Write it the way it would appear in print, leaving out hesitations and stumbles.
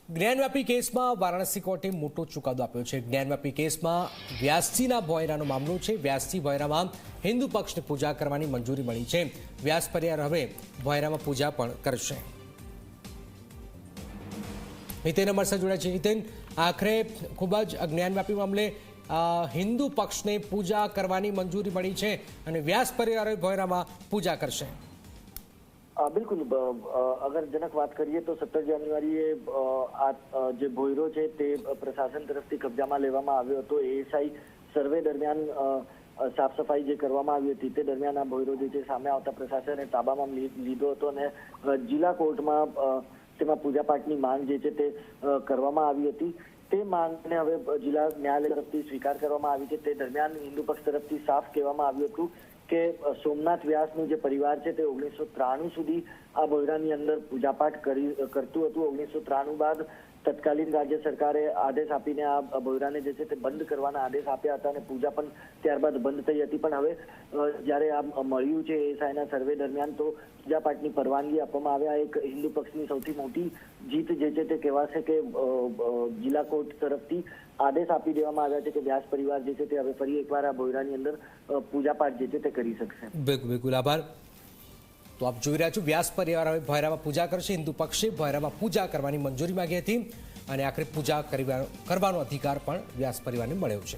જ્ઞાનવ્યાપી કેસમાં વારાણસી કોર્ટે મોટો ચુકાદો આપ્યો છે। જ્ઞાનવ્યાપી કેસમાં વ્યાસજીના ભોયરાનો મામલો છે। વ્યાસજી ભોયરામાં હિન્દુ પક્ષને પૂજા કરવાની મંજૂરી મળી છે। વ્યાસ પરિવાર હવે ભોયરામાં પૂજા પણ કરશે। હિતેન અમારી સાથે જોડાયા છે। હિતેન, આખરે ખૂબ જ જ્ઞાનવ્યાપી મામલે હિન્દુ પક્ષને પૂજા કરવાની મંજૂરી મળી છે અને વ્યાસ પરિવાર ભોયરામાં પૂજા કરશે। બિલકુલ, અગર જનક વાત કરીએ તો 17 જાન્યુઆરીએ જે ભોયરો છે તે પ્રશાસન તરફથી કબજામાં લેવામાં આવ્યો હતો। એએસઆઈ સર્વે દરમિયાન સાફ સફાઈ જે કરવામાં આવી હતી તે દરમિયાન આ ભોયરો જે છે સામે આવતા પ્રશાસને તાબામાં લીધો હતો અને જિલ્લા કોર્ટમાં તેમાં પૂજાપાઠની માંગ જે છે તે કરવામાં આવી હતી। તે માંગને હવે જિલ્લા ન્યાયાલય તરફથી સ્વીકાર કરવામાં આવી છે। તે દરમિયાન હિન્દુ પક્ષ તરફથી સાફ કહેવામાં આવ્યું હતું કે સોમનાથ વ્યાસનું જે પરિવાર છે તે 1993 સુધી આ ભોયરાની અંદર પૂજાપાઠ કરતું હતું। 1993 બાદ તત્કાલીન રાજ્ય સરકારે આદેશ આપીને આ ભોયરાને જે છે તે બંધ કરવાના આદેશ આપ્યા હતા અને પૂજા પણ ત્યારબાદ બંધ થઈ હતી। પણ હવે જ્યારે આ મળ્યું છે એએસઆઈના સર્વે દરમિયાન તો પૂજાપાઠની પરવાનગી આપવામાં આવ્યા। એક હિન્દુ પક્ષની સૌથી મોટી જીત જે છે તે કહેવાશે કે જિલ્લા કોર્ટ તરફથી આદેશ આપી દેવામાં આવ્યા છે કે વ્યાસ પરિવાર જે છે તે હવે ફરી એકવાર આ ભોયરાની અંદર પૂજાપાઠ જે છે તે કરી શકશે। બિલકુલ, આભાર। તો આપ જોઈ રહ્યા છો, વ્યાસ પરિવાર હવે ભોયરામાં પૂજા કરશે। હિન્દુ પક્ષે ભોયરામાં પૂજા કરવાની મંજૂરી માંગી હતી અને આખરે પૂજા કરવાનો અધિકાર પણ વ્યાસ પરિવારને મળ્યો છે।